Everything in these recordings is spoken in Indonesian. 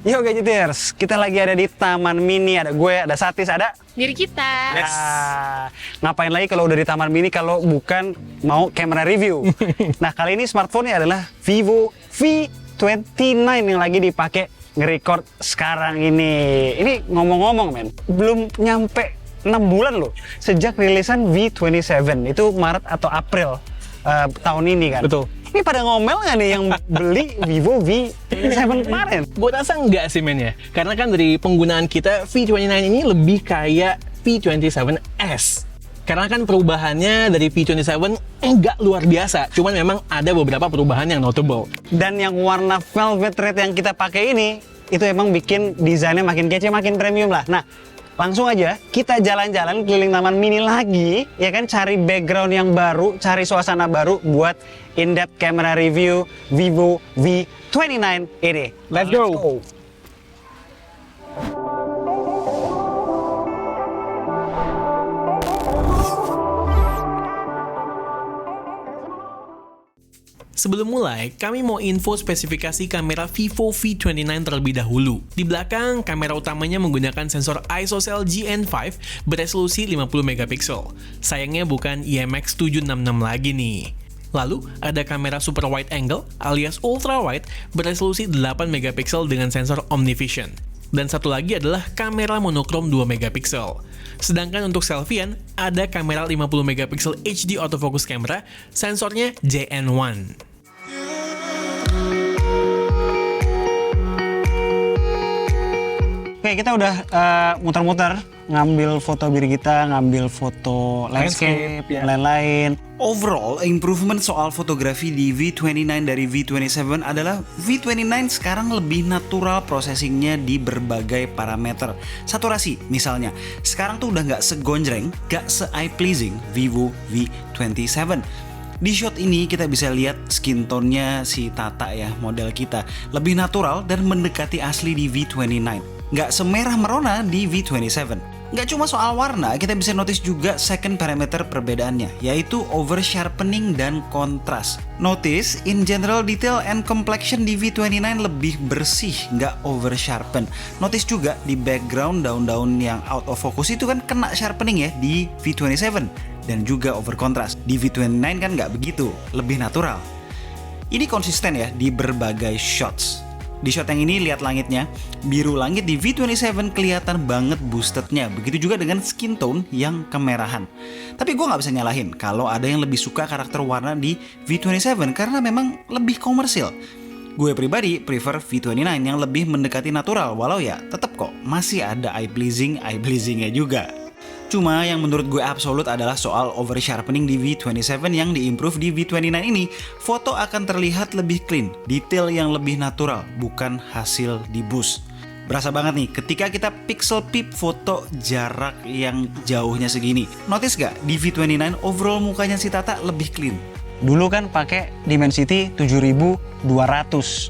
Yo Gadgeters, kita lagi ada di Taman Mini. Ada gue, ada Satis, ada Diri kita. Yes. Ngapain lagi kalau udah di Taman Mini kalau bukan mau kamera review. Nah, kali ini smartphone-nya adalah Vivo V29 yang lagi dipakai nge-record sekarang ini. Ini ngomong-ngomong men, belum nyampe 6 bulan loh sejak rilisan V27. Itu Maret atau April tahun ini kan. Betul. Ini pada ngomel nggak nih yang beli Vivo V27 kemarin? Gue rasa enggak sih men ya. Karena kan dari penggunaan kita V29 ini lebih kayak V27s. Karena kan perubahannya dari V27 enggak luar biasa. Cuman memang ada beberapa perubahan yang notable. Dan yang warna velvet red yang kita pakai ini, itu emang bikin desainnya makin kece, makin premium lah. Nah, langsung aja kita jalan-jalan keliling Taman Mini lagi, ya kan, cari background yang baru, cari suasana baru buat in-depth camera review Vivo V29 ini. Let's go. Sebelum mulai, kami mau info spesifikasi kamera Vivo V29 terlebih dahulu. Di belakang, kamera utamanya menggunakan sensor ISOCELL GN5 beresolusi 50 megapiksel. Sayangnya bukan IMX766 lagi nih. Lalu, ada kamera super wide angle alias ultra wide beresolusi 8 megapiksel dengan sensor OmniVision. Dan satu lagi adalah kamera monokrom 2 megapiksel. Sedangkan untuk selfiean, ada kamera 50 megapiksel HD autofocus camera, sensornya JN1. Oke, kita udah muter-muter, ngambil foto diri kita, ngambil foto landscape, ya. lain-lain. Overall, improvement soal fotografi di V29 dari V27 adalah V29 sekarang lebih natural processingnya di berbagai parameter. Saturasi misalnya, sekarang tuh udah nggak segonjreng, nggak se-eye-pleasing Vivo V27. Di shot ini kita bisa lihat skin tone-nya si Tata ya, model kita. Lebih natural dan mendekati asli di V29. Nggak semerah merona di V27. Nggak cuma soal warna, kita bisa notice juga second parameter perbedaannya, yaitu over sharpening dan kontras. Notice, in general detail and complexion di V29 lebih bersih, nggak over sharpen. Notice juga di background daun-daun yang out of focus itu kan kena sharpening ya di V27. Dan juga over contrast. Di V29 kan nggak begitu, lebih natural. Ini konsisten ya di berbagai shots. Di shot yang ini lihat langitnya, biru langit di V27 kelihatan banget boostednya. Begitu juga dengan skin tone yang kemerahan. Tapi gue nggak bisa nyalahin kalau ada yang lebih suka karakter warna di V27 karena memang lebih komersil. Gue pribadi prefer V29 yang lebih mendekati natural, walau ya tetap kok masih ada eye-pleasingnya juga. Cuma yang menurut gue absolut adalah soal over sharpening di V27 yang diimprove di V29 ini. Foto akan terlihat lebih clean, detail yang lebih natural, bukan hasil di boost. Berasa banget nih ketika kita pixel peep foto jarak yang jauhnya segini. Notice gak di V29 overall mukanya si Tata lebih clean. Dulu kan pakai Dimensity 7200.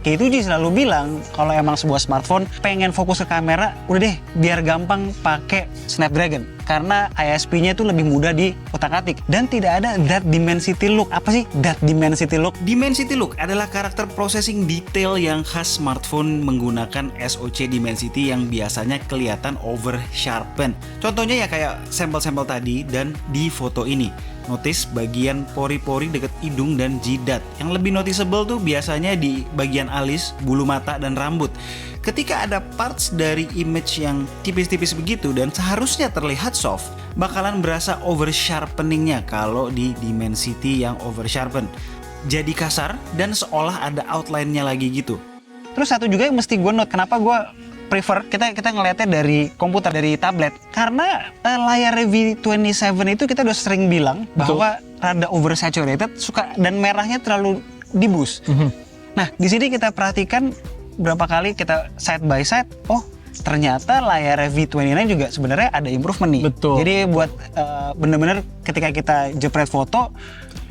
K2G selalu bilang kalau emang sebuah smartphone pengen fokus ke kamera, udah deh biar gampang pakai Snapdragon. Karena ISP-nya itu lebih mudah di otak-atik dan tidak ada that dimensity look. Apa sih that dimensity look? Dimensity look adalah karakter processing detail yang khas smartphone menggunakan SoC Dimensity yang biasanya kelihatan over sharpen. Contohnya ya kayak sampel-sampel tadi dan di foto ini. Notice bagian pori-pori dekat hidung dan jidat. Yang lebih noticeable tuh biasanya di bagian alis, bulu mata, dan rambut. Ketika ada parts dari image yang tipis-tipis begitu dan seharusnya terlihat soft, bakalan berasa over sharpeningnya kalau di Dimensity yang over sharpen. Jadi kasar dan seolah ada outline-nya lagi gitu. Terus satu juga yang mesti gue note, kenapa gue prefer kita ngelihatnya dari komputer, dari tablet, karena layar V27 itu kita udah sering bilang bahwa rada oversaturated, suka dan merahnya terlalu di boost. Nah, di sini kita perhatikan berapa kali kita side by side, oh ternyata layar V29 juga sebenarnya ada improvement nih. Betul. Jadi buat bener-bener ketika kita jepret foto,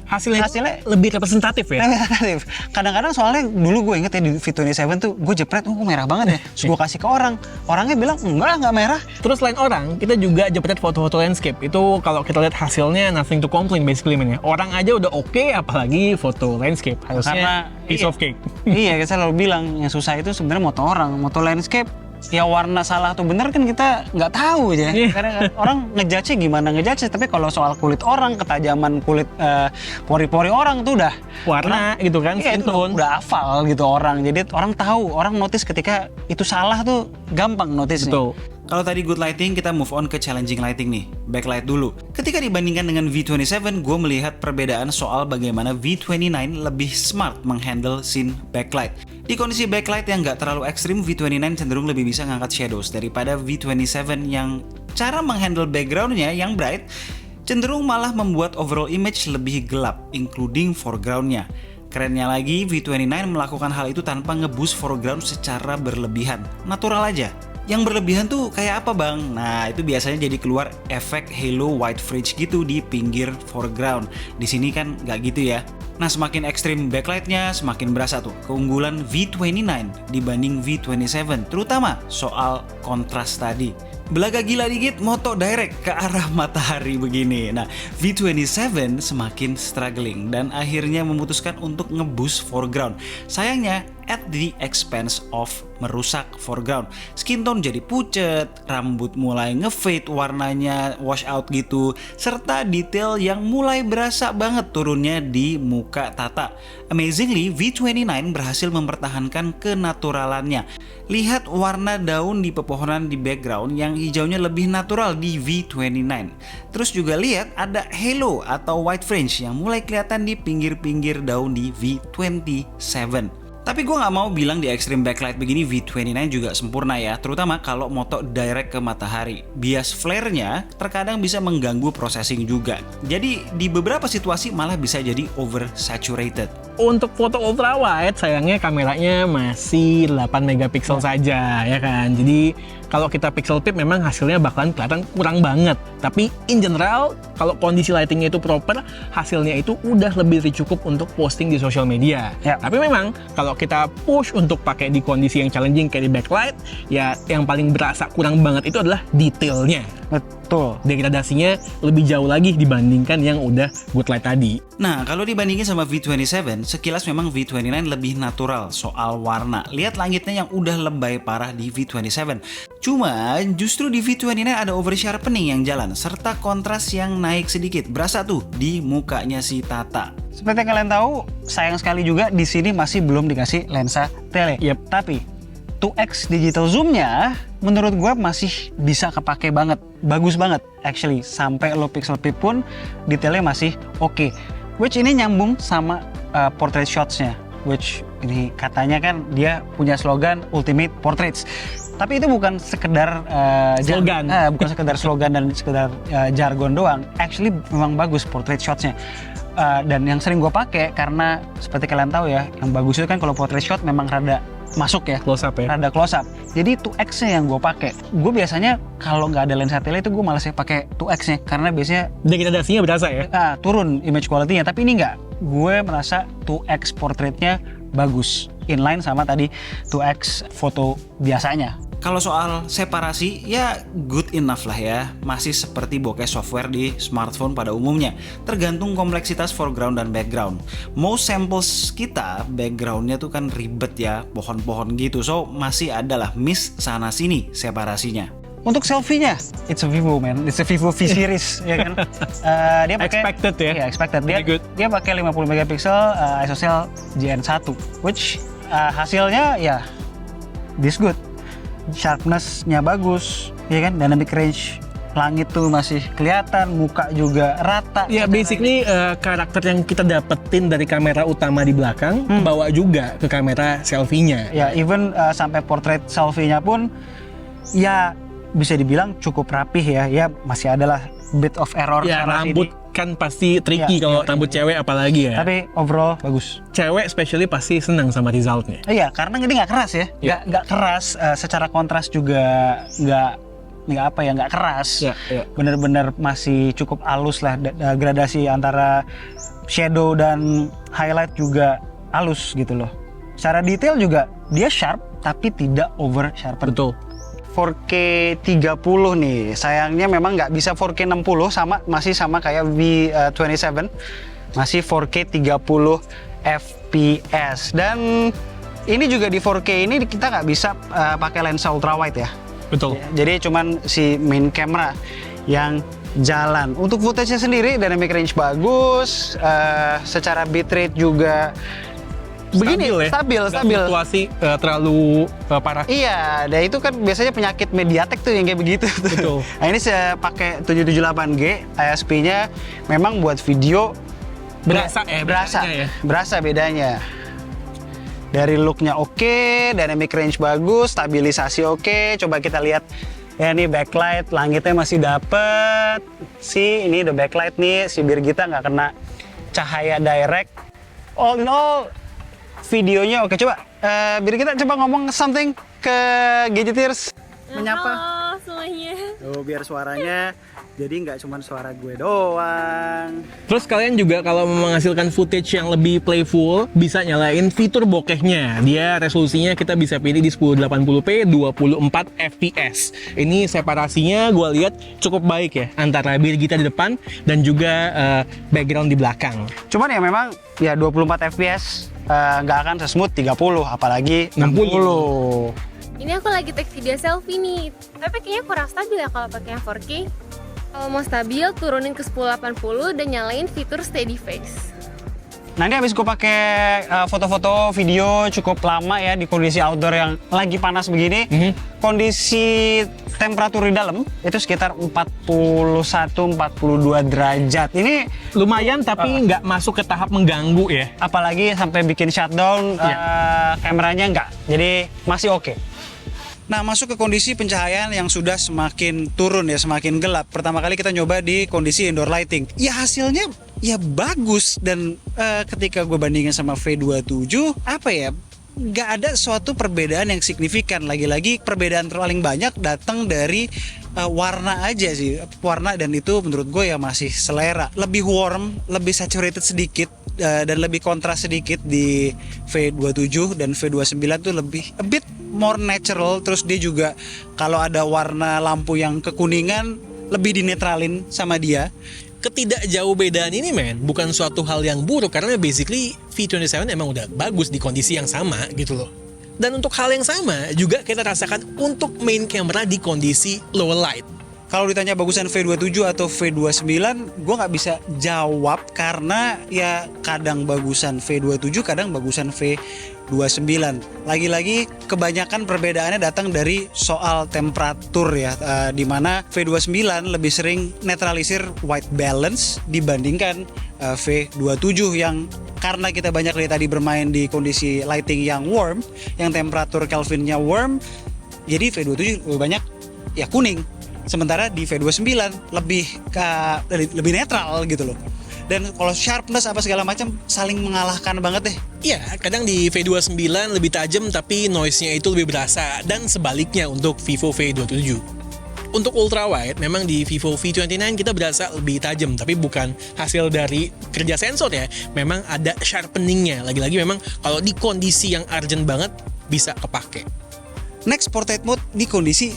hasilnya lebih representatif ya. Representatif. Kadang-kadang soalnya dulu gue inget ya di V27 tuh gue jepret, merah banget ya. Terus gue kasih ke orang, orangnya bilang nggak merah. Terus selain orang, kita juga jepret foto-foto landscape. Itu kalau kita lihat hasilnya nothing to complain basically man ya. Orang aja udah oke, apalagi foto landscape. Harusnya piece of cake. Iya, kita selalu bilang yang susah itu sebenarnya moto orang, moto landscape. Ya warna salah atau benar kan kita nggak tahu aja. Karena orang ngejudge gimana ngejudge, tapi kalau soal kulit orang, ketajaman kulit pori-pori orang tuh udah warna gitu kan, iya, skin tone. udah hafal gitu orang. Jadi orang tahu, orang notice ketika itu salah tuh gampang notice. Betul. Kalau tadi good lighting, kita move on ke challenging lighting nih. Backlight dulu. Ketika dibandingkan dengan V27, gue melihat perbedaan soal bagaimana V29 lebih smart menghandle scene backlight. Di kondisi backlight yang nggak terlalu ekstrim, V29 cenderung lebih bisa ngangkat shadows daripada V27 yang cara menghandle backgroundnya yang bright cenderung malah membuat overall image lebih gelap, including foregroundnya. Kerennya lagi, V29 melakukan hal itu tanpa nge-boost foreground secara berlebihan. Natural aja. Yang berlebihan tuh kayak apa bang? Nah itu biasanya jadi keluar efek halo white fringe gitu di pinggir foreground. Di sini kan nggak gitu ya. Nah semakin ekstrim backlightnya semakin berasa tuh keunggulan V29 dibanding V27, terutama soal kontras tadi. Belaga gila dikit, moto direct ke arah matahari begini. Nah, V27 semakin struggling dan akhirnya memutuskan untuk nge-boost foreground. Sayangnya, at the expense of merusak foreground. Skin tone jadi pucet, rambut mulai nge-fade warnanya wash out gitu, serta detail yang mulai berasa banget turunnya di muka Tata. Amazingly, V29 berhasil mempertahankan kenaturalannya. Lihat warna daun di pepohonan di background yang hijaunya lebih natural di V29. Terus juga lihat ada halo atau white fringe yang mulai kelihatan di pinggir-pinggir daun di V27. Tapi gue gak mau bilang di extreme backlight begini V29 juga sempurna ya, terutama kalau moto direct ke matahari. Bias flare-nya terkadang bisa mengganggu processing juga. Jadi di beberapa situasi malah bisa jadi oversaturated. Untuk foto ultrawide sayangnya kameranya masih 8 megapiksel saja ya kan. Jadi kalau kita pixel peep memang hasilnya bakalan kelihatan kurang banget. Tapi in general kalau kondisi lightingnya itu proper, hasilnya itu udah lebih dari cukup untuk posting di sosial media. Ya. Tapi memang kalau kita push untuk pakai di kondisi yang challenging kayak di backlight, ya yang paling berasa kurang banget itu adalah detailnya. Betul. Degradasinya lebih jauh lagi dibandingkan yang udah good light tadi. Nah, kalau dibandingin sama V27, sekilas memang V29 lebih natural soal warna. Lihat langitnya yang udah lebay parah di V27. Cuma, justru di V29 ada oversharpening yang jalan, serta kontras yang naik sedikit. Berasa tuh di mukanya si Tata. Seperti yang kalian tahu, sayang sekali juga di sini masih belum dikasih lensa tele. Yep. Tapi 2x digital zoom-nya menurut gue masih bisa kepake banget. Bagus banget actually. Sampai low pixel peep pun detailnya masih oke. Which ini nyambung sama portrait shots-nya. Which ini katanya kan dia punya slogan Ultimate Portraits. Tapi itu bukan sekedar slogan. Bukan sekedar slogan dan sekedar jargon doang. Actually memang bagus portrait shots-nya. Dan yang sering gue pakai karena seperti kalian tahu ya, yang bagus itu kan kalau portrait shot memang rada masuk ya, Close up ya. rada close up. Jadi 2x-nya yang gue pakai. Gue biasanya kalau nggak ada lensa tele itu gue malasnya pakai 2x-nya karena biasanya Degradasinya berasa ya. turun image quality-nya. Tapi ini nggak. Gue merasa 2x portraitnya bagus, inline sama tadi 2x foto biasanya. Kalau soal separasi, ya good enough lah ya. Masih seperti bokeh software di smartphone pada umumnya. Tergantung kompleksitas foreground dan background. Most samples kita, backgroundnya tuh kan ribet ya, pohon-pohon gitu. So, masih adalah miss sana-sini separasinya. Untuk selfie-nya, it's a Vivo man, it's a Vivo V series ya kan. Dia pakai Expected ya. Iya, expected. Very good. Dia pakai 50 megapiksel ISOCELL GN1, which hasilnya ya this good. Sharpness-nya bagus, ya kan, dynamic range langit tuh masih kelihatan, muka juga rata. Ya basically karakter yang kita dapetin dari kamera utama di belakang bawa juga ke kamera selfie-nya. Ya even sampai portrait selfie-nya pun ya bisa dibilang cukup rapih ya masih adalah bit of error Ya sana rambut sini. kan pasti tricky Ya, kalau ya, rambut cewek apalagi ya. Tapi overall bagus. Cewek especially pasti senang sama resultnya. Iya, karena ini nggak keras ya, nggak keras. Secara kontras juga nggak keras. Ya, ya. Bener-bener masih cukup halus lah gradasi antara shadow dan highlight juga halus gitu loh. Secara detail juga dia sharp tapi tidak over sharpen. Betul. 4K 30 nih, sayangnya memang nggak bisa 4K 60, masih sama kayak V27, masih 4K 30 fps. Dan ini juga di 4K ini kita nggak bisa pakai lensa ultrawide ya. Betul. Jadi cuman si main camera yang jalan. Untuk footage-nya sendiri dynamic range bagus, secara bitrate juga begini stabil. Fluktuasi terlalu parah. Iya, dan itu kan biasanya penyakit Mediatek tuh yang kayak begitu. Betul. Nah ini saya pakai 778G, ISP-nya memang buat video Berasa bedanya ya. Berasa bedanya. Dari look-nya oke, dynamic range bagus, stabilisasi oke. Coba kita lihat ya, ini backlight, langitnya masih dapet. Ini udah backlight nih, si Birgita nggak kena cahaya direct. All in all, videonya oke. Coba Birgita coba ngomong something ke Gadgeteers, menyapa. Halo semuanya. Oh, biar suaranya jadi nggak cuma suara gue doang. Terus kalian juga kalau mau menghasilkan footage yang lebih playful, bisa nyalain fitur bokehnya. Dia resolusinya kita bisa pilih di 1080p 24 fps. Ini separasinya gue lihat cukup baik ya, antara Birgita di depan dan juga background di belakang. Cuman ya memang ya 24 fps nggak akan sesmooth 30, apalagi 60. Ini aku lagi take video selfie nih. Tapi kayaknya kurang stabil ya kalau pakai yang 4K. Kalau mau stabil, turunin ke 1080 dan nyalain fitur steady face. Nanti habis gue pakai foto-foto video cukup lama ya di kondisi outdoor yang lagi panas begini. Kondisi temperatur di dalam itu sekitar 41-42 derajat. Ini Lumayan tapi nggak masuk ke tahap mengganggu ya. apalagi sampai bikin shutdown kameranya nggak. Jadi masih oke. Nah, masuk ke kondisi pencahayaan yang sudah semakin turun ya, semakin gelap. Pertama kali kita nyoba di kondisi indoor lighting. Ya hasilnya ya bagus, dan ketika gue bandingin sama V27, apa ya, nggak ada suatu perbedaan yang signifikan. Lagi-lagi perbedaan paling banyak datang dari warna aja sih. Warna, dan itu menurut gue ya masih selera. Lebih warm, lebih saturated sedikit, dan lebih kontras sedikit di V27, dan V29 tuh lebih a bit more natural. Terus dia juga kalau ada warna lampu yang kekuningan lebih dinetralin sama dia. Ketidakjauh bedaan ini bukan suatu hal yang buruk, karena basically V27 emang udah bagus di kondisi yang sama gitu loh. Dan untuk hal yang sama juga kita rasakan untuk main camera di kondisi low light. Kalau ditanya bagusan V27 atau V29, gue nggak bisa jawab karena ya kadang bagusan V27, kadang bagusan V29. Lagi-lagi kebanyakan perbedaannya datang dari soal temperatur ya, dimana V29 lebih sering netralisir white balance dibandingkan V27 yang karena kita banyak dari tadi bermain di kondisi lighting yang warm, yang temperatur Kelvinnya warm, jadi V27 lebih banyak ya kuning. Sementara di V29 lebih netral gitu loh. Dan kalau sharpness apa segala macam saling mengalahkan banget deh. Iya, kadang di V29 lebih tajam tapi noise-nya itu lebih berasa, dan sebaliknya untuk Vivo V27. Untuk ultrawide, memang di Vivo V29 kita berasa lebih tajam, tapi bukan hasil dari kerja sensor ya. Memang ada sharpeningnya. Lagi-lagi memang kalau di kondisi yang urgent banget bisa kepake. Next, portrait mode di kondisi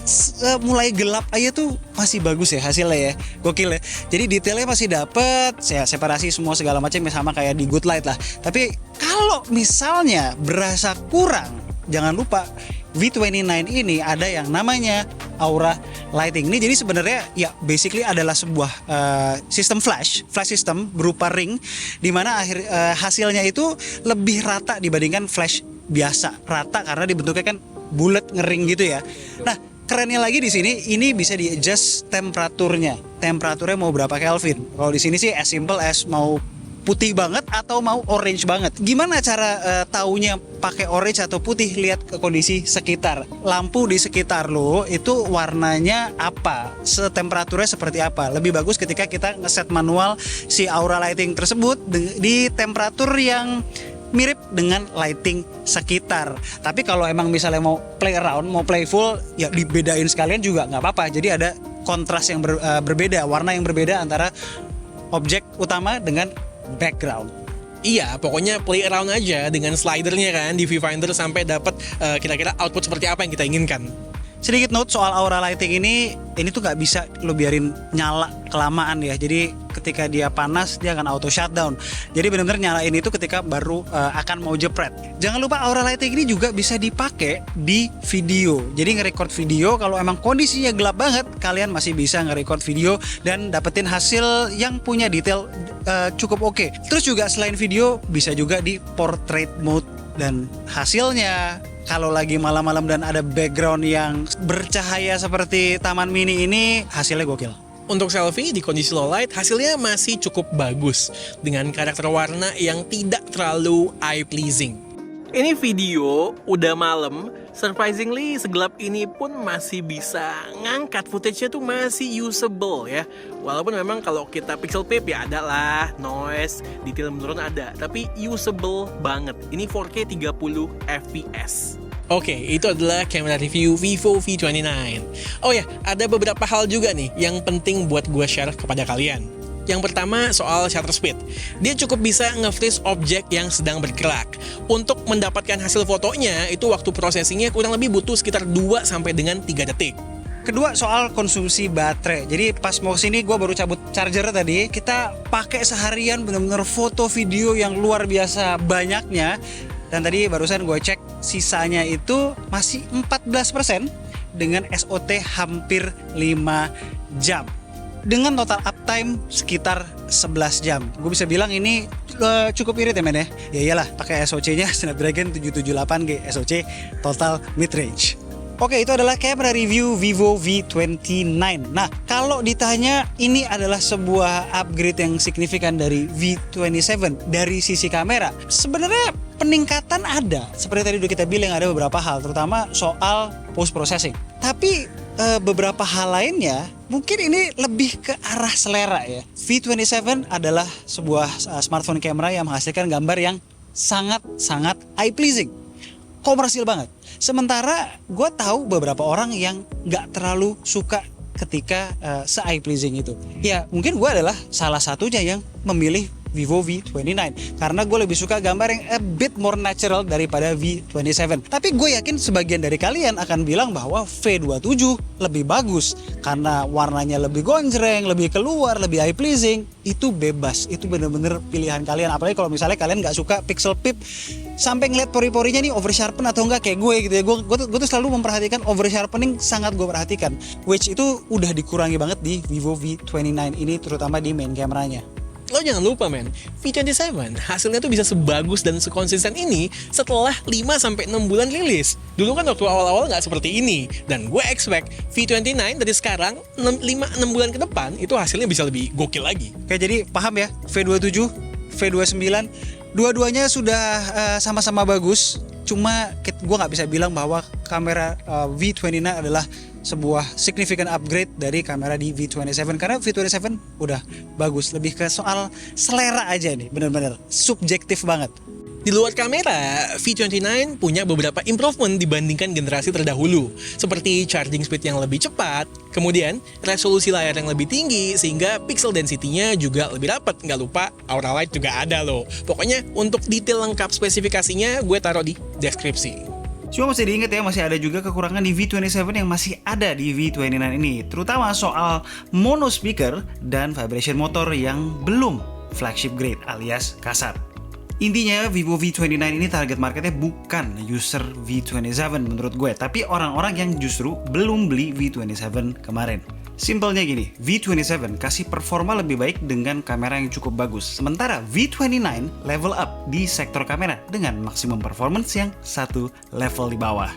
mulai gelap aja tuh masih bagus ya hasilnya ya, gokil ya. Jadi detailnya masih dapet, ya separasi semua segala macam sama kayak di good light lah. Tapi kalau misalnya berasa kurang, jangan lupa V29 ini ada yang namanya Aura Lighting. Ini jadi sebenarnya ya basically adalah sebuah sistem flash system berupa ring, dimana hasilnya itu lebih rata dibandingkan flash biasa. Rata karena dibentuknya kan bulat ngering gitu ya. Nah, kerennya lagi di sini ini bisa di adjust temperaturnya. Temperaturnya mau berapa Kelvin? Kalau di sini sih as simple as mau putih banget atau mau orange banget. Gimana cara taunya pakai orange atau putih? Lihat ke kondisi sekitar. Lampu di sekitar lo itu warnanya apa? Temperaturnya seperti apa? Lebih bagus ketika kita ngeset manual si Aura Lighting tersebut di temperatur yang mirip dengan lighting sekitar. Tapi kalau emang misalnya mau play around, mau playful, ya dibedain sekalian juga nggak apa-apa. Jadi ada kontras yang berbeda, warna yang berbeda antara objek utama dengan background. Iya, pokoknya play around aja dengan slidernya kan di viewfinder sampai dapat kira-kira output seperti apa yang kita inginkan. Sedikit note soal aura lighting ini tuh nggak bisa lo biarin nyala kelamaan ya. Jadi ketika dia panas dia akan auto shutdown. Jadi benar-benar nyalain itu ketika baru akan mau jepret. Jangan lupa aura lighting ini juga bisa dipakai di video. Jadi nge-record video kalau emang kondisinya gelap banget, kalian masih bisa nge-record video dan dapetin hasil yang punya detail cukup oke. Terus juga selain video bisa juga di portrait mode dan hasilnya kalau lagi malam-malam dan ada background yang bercahaya seperti Taman Mini ini, hasilnya gokil. Untuk selfie di kondisi low light hasilnya masih cukup bagus dengan karakter warna yang tidak terlalu eye pleasing. Ini video udah malam, surprisingly segelap ini pun masih bisa ngangkat footage-nya tuh masih usable ya. Walaupun memang kalau kita pixel peep ya ada lah, noise, detail menurun ada, tapi usable banget. Ini 4K 30 fps. Oke, itu adalah kamera review Vivo V29. Oh ya, ada beberapa hal juga nih yang penting buat gue share kepada kalian. Yang pertama soal shutter speed. Dia cukup bisa nge-freeze objek yang sedang bergerak. Untuk mendapatkan hasil fotonya, itu waktu processingnya kurang lebih butuh sekitar 2 sampai dengan 3 detik. Kedua soal konsumsi baterai. Jadi pas mau sini gue baru cabut charger tadi. Kita pakai seharian bener-bener foto video yang luar biasa banyaknya. Dan tadi barusan gue cek sisanya itu masih 14% dengan SOT hampir 5 jam. Dengan total uptime sekitar 11 jam. Gue bisa bilang ini cukup irit ya men ya. Ya iyalah pakai SoC-nya Snapdragon 778G SoC total mid-range. Oke, itu adalah kamera review Vivo V29. Nah, kalau ditanya ini adalah sebuah upgrade yang signifikan dari V27 dari sisi kamera, sebenarnya peningkatan ada. Seperti tadi udah kita bilang ada beberapa hal, terutama soal post processing. Tapi beberapa hal lainnya mungkin ini lebih ke arah selera ya. V27 adalah sebuah smartphone kamera yang menghasilkan gambar yang sangat eye pleasing, komersil banget. Sementara gue tahu beberapa orang yang nggak terlalu suka ketika se-eye pleasing itu. Ya mungkin gue adalah salah satunya yang memilih Vivo V29 karena gue lebih suka gambar yang a bit more natural daripada V27. Tapi gue yakin sebagian dari kalian akan bilang bahwa V27 lebih bagus karena warnanya lebih gonjreng, lebih keluar, lebih eye pleasing. Itu bebas, itu bener-bener pilihan kalian. Apalagi kalau misalnya kalian nggak suka pixel peep sampai ngeliat pori-porinya nih over sharpen atau enggak kayak gue gitu ya. Gue tuh selalu memperhatikan over sharpening, sangat gue perhatikan, which itu udah dikurangi banget di Vivo V29 ini, terutama di main kameranya. Lo jangan lupa men, V27 hasilnya tuh bisa sebagus dan sekonsisten ini setelah 5-6 bulan rilis. Dulu kan waktu awal-awal nggak seperti ini. Dan gue expect V29 dari sekarang 5-6 bulan ke depan itu hasilnya bisa lebih gokil lagi. Oke, jadi paham ya, V27, V29 dua-duanya sudah sama-sama bagus. Cuma gue nggak bisa bilang bahwa kamera V29 adalah sebuah significant upgrade dari kamera di V27 karena V27 udah bagus, lebih ke soal selera aja nih, bener-bener subjektif banget. Di luar kamera, V29 punya beberapa improvement dibandingkan generasi terdahulu, seperti charging speed yang lebih cepat, kemudian resolusi layar yang lebih tinggi, sehingga pixel density-nya juga lebih rapat. Nggak lupa, aura light juga ada loh. Pokoknya untuk detail lengkap spesifikasinya, gue taruh di deskripsi. Cuma masih diingat ya, masih ada juga kekurangan di V27 yang masih ada di V29 ini, terutama soal mono speaker dan vibration motor yang belum flagship grade alias kasar. Intinya Vivo V29 ini target marketnya bukan user V27 menurut gue, tapi orang-orang yang justru belum beli V27 kemarin. Simpelnya gini, V27 kasih performa lebih baik dengan kamera yang cukup bagus. Sementara V29 level up di sektor kamera dengan maksimum performance yang satu level di bawah.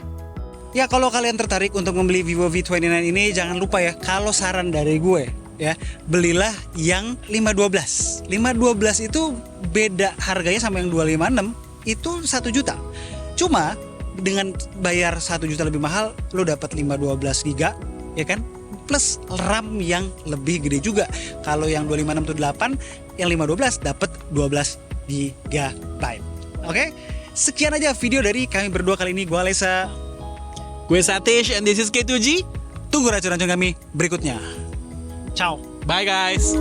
Ya kalau kalian tertarik untuk membeli Vivo V29 ini, jangan lupa ya, kalau saran dari gue ya, belilah yang 512. 512 itu beda harganya sama yang 256, itu 1 juta. Cuma dengan bayar 1 juta lebih mahal, lo dapat 512 GB ya kan? Plus RAM yang lebih gede juga. Kalau yang 256 itu 8, yang 512 dapat 12 GB. Oke? Sekian aja video dari kami berdua kali ini. Gue Alesa, Gue Satish, and this is K2G. tunggu racun-racun kami berikutnya. Ciao. Bye guys.